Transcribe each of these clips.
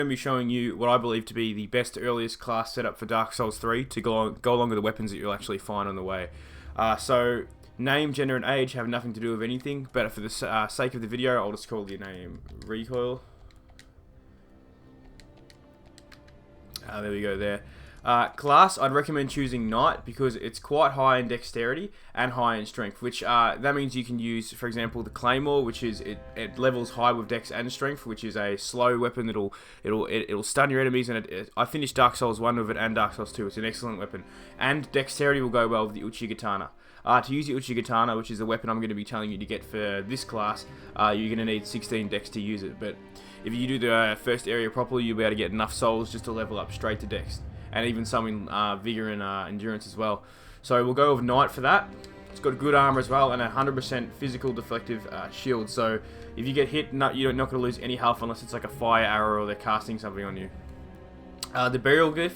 going to be showing you what I believe to be the best earliest class setup for Dark Souls 3 to go along with the weapons that you'll actually find on the way. So name, gender, and age have nothing to do with anything, but for the sake of the video, I'll just call your name Recoil. There we go there. Class, I'd recommend choosing Knight because it's quite high in dexterity and high in strength, which that means you can use, for example, the Claymore, which is it levels high with dex and strength, which is a slow weapon that'll stun your enemies. And I finished Dark Souls 1 with it and Dark Souls 2. It's an excellent weapon, and dexterity will go well with the Uchigatana. To use the Uchigatana, which is the weapon I'm going to be telling you to get for this class, you're going to need 16 dex to use it. But if you do the first area properly, you'll be able to get enough souls just to level up straight to dex, and even some in vigor and endurance as well. So we'll go with Knight for that. It's got good armor as well and a 100% physical deflective shield. So if you get hit, you're not going to lose any health unless it's like a fire arrow or they're casting something on you. The burial glyph,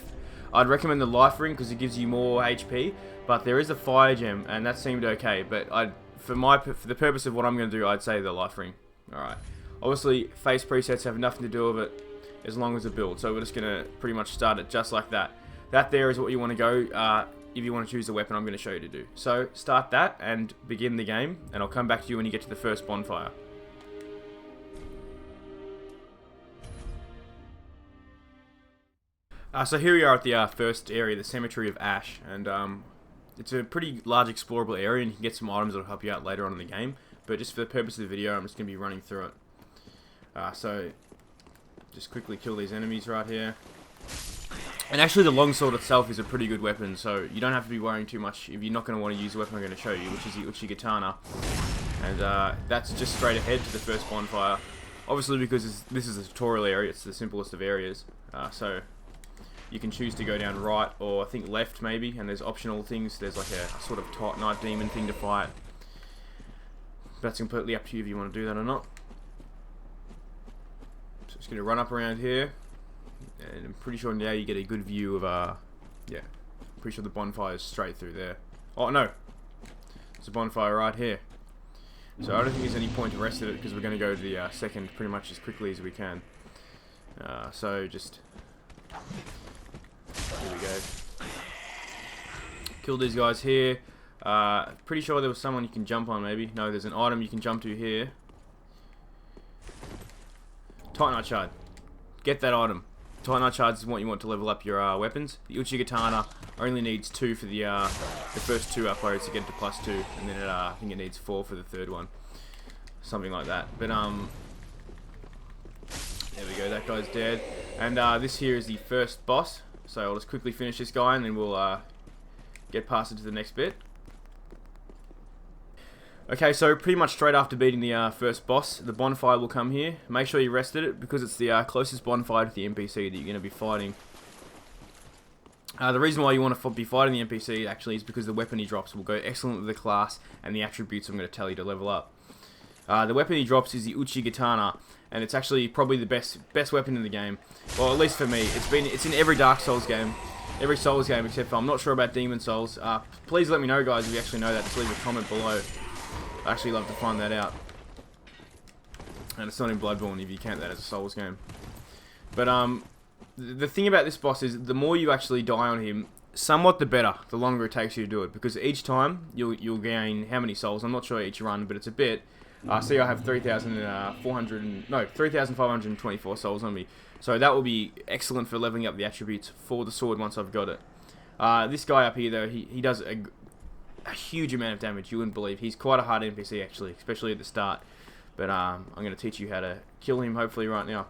I'd recommend the life ring because it gives you more HP. But there is a fire gem, and that seemed okay. But for the purpose of what I'm going to do, I'd say the life ring. All right. Obviously, face presets have nothing to do with it as long as the build. So we're just going to pretty much start it just like that. That there is what you want to go if you want to choose the weapon I'm going to show you to do. So start that and begin the game, and I'll come back to you when you get to the first bonfire. So here we are at the first area, the Cemetery of Ash, and it's a pretty large explorable area, and you can get some items that'll help you out later on in the game. But just for the purpose of the video, I'm just going to be running through it. So just quickly kill these enemies right here. And actually the longsword itself is a pretty good weapon, so you don't have to be worrying too much if you're not going to want to use the weapon I'm going to show you, which is the Uchigatana. And that's just straight ahead to the first bonfire. Obviously because this is a tutorial area, it's the simplest of areas. So you can choose to go down right or I think left maybe, and there's optional things. There's like a sort of night demon thing to fight. That's completely up to you if you want to do that or not. So just going to run up around here, and I'm pretty sure now you get a good view of yeah, I'm pretty sure the bonfire is straight through there. Oh no, there's a bonfire right here. So I don't think there's any point to rest at it because we're going to go to the second pretty much as quickly as we can. So just here we go. Kill these guys here. Pretty sure there was someone you can jump on maybe. No, there's an item you can jump to here. Titanite Shard. Get that item. Titanite Shards is what you want to level up your weapons. The Uchigatana only needs 2 for the first 2 uploads to get to +2, and then I think it needs 4 for the third one. Something like that. But there we go, that guy's dead. And this here is the first boss. So I'll just quickly finish this guy and then we'll get past it to the next bit. Okay, so pretty much straight after beating the first boss, the bonfire will come here. Make sure you rest at it because it's the closest bonfire to the NPC that you're going to be fighting. The reason why you want to be fighting the NPC actually is because the weapon he drops will go excellent with the class and the attributes I'm going to tell you to level up. The weapon he drops is the Uchigatana, and it's actually probably the best weapon in the game. Well, at least for me. It's in every Dark Souls game. Every Souls game except for I'm not sure about Demon Souls. Please let me know, guys, if you actually know that. Just leave a comment below. I actually love to find that out. And it's not in Bloodborne if you count that as a Souls game. But the thing about this boss is the more you actually die on him, somewhat the better, the longer it takes you to do it. Because each time you'll gain how many souls? I'm not sure each run, but it's a bit. See, I have 3,524 souls on me. So that will be excellent for leveling up the attributes for the sword once I've got it. This guy up here though, he does a huge amount of damage. You wouldn't believe. He's quite a hard NPC actually, especially at the start. But I'm going to teach you how to kill him hopefully right now.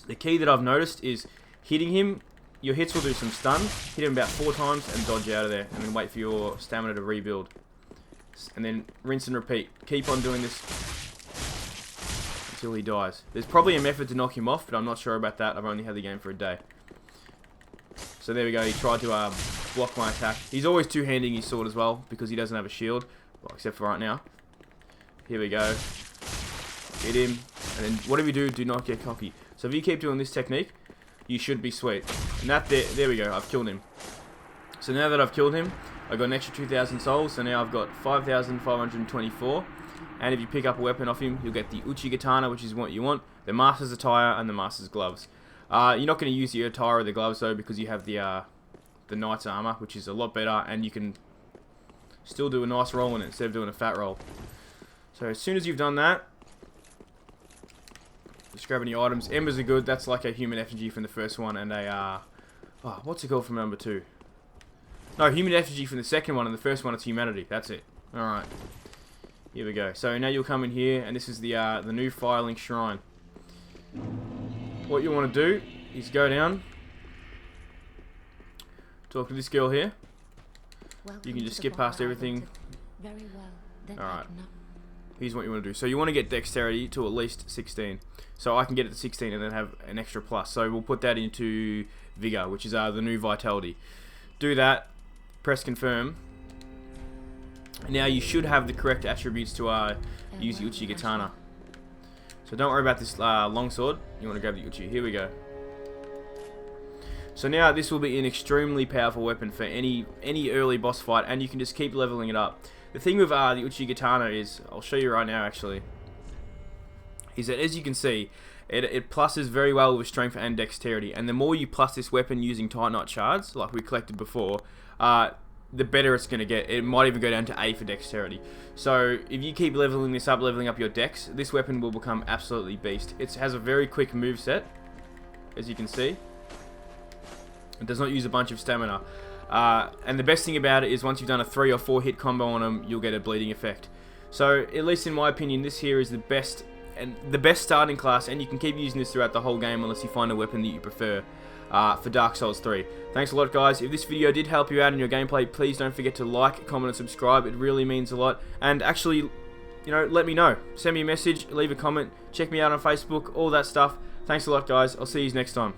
The key that I've noticed is hitting him. Your hits will do some stun. Hit him about 4 times and dodge out of there, and then wait for your stamina to rebuild. And then rinse and repeat. Keep on doing this until he dies. There's probably a method to knock him off, but I'm not sure about that. I've only had the game for a day. So there we go. He tried to block my attack. He's always two-handing his sword as well because he doesn't have a shield, well, except for right now. Here we go. Hit him, and then whatever you do, do not get cocky. So if you keep doing this technique, you should be sweet. And there we go. I've killed him. So now that I've killed him, I got an extra 2,000 souls, so now I've got 5,524. And if you pick up a weapon off him, you'll get the Uchigatana, which is what you want, the Master's Attire, and the Master's Gloves. You're not going to use the attire or the gloves though, because you have the knight's armor, which is a lot better, and you can still do a nice roll in it instead of doing a fat roll. So as soon as you've done that, just grab any items. Embers are good. That's like a human effigy from the first one, and a what's it called from number 2? No, human effigy from the second one, and the first one it's humanity. That's it. All right. Here we go. So now you'll come in here, and this is the new Firelink Shrine. What you want to do is go down, talk to this girl here. You can just skip past everything. Very well. Alright. Here's what you want to do. So you want to get dexterity to at least 16. So I can get it to 16 and then have an extra plus. So we'll put that into Vigor, which is the new Vitality. Do that. Press confirm. Now you should have the correct attributes to use the Uchigatana. So don't worry about this longsword. You want to grab the Uchi. Here we go. So now this will be an extremely powerful weapon for any early boss fight, and you can just keep leveling it up. The thing with the Uchigatana is, I'll show you right now actually, is that as you can see, it pluses very well with strength and dexterity, and the more you plus this weapon using Titanite shards, like we collected before, the better it's going to get. It might even go down to A for dexterity. So if you keep leveling this up, leveling up your dex, this weapon will become absolutely beast. It has a very quick move set, as you can see. It does not use a bunch of stamina. And the best thing about it is once you've done a 3 or 4 hit combo on them, you'll get a bleeding effect. So at least in my opinion, this here is the best starting class, and you can keep using this throughout the whole game unless you find a weapon that you prefer. For Dark Souls 3. Thanks a lot, guys. If this video did help you out in your gameplay, please don't forget to like, comment, and subscribe. It really means a lot. And actually, you know, let me know. Send me a message, leave a comment, check me out on Facebook, all that stuff. Thanks a lot, guys. I'll see you next time.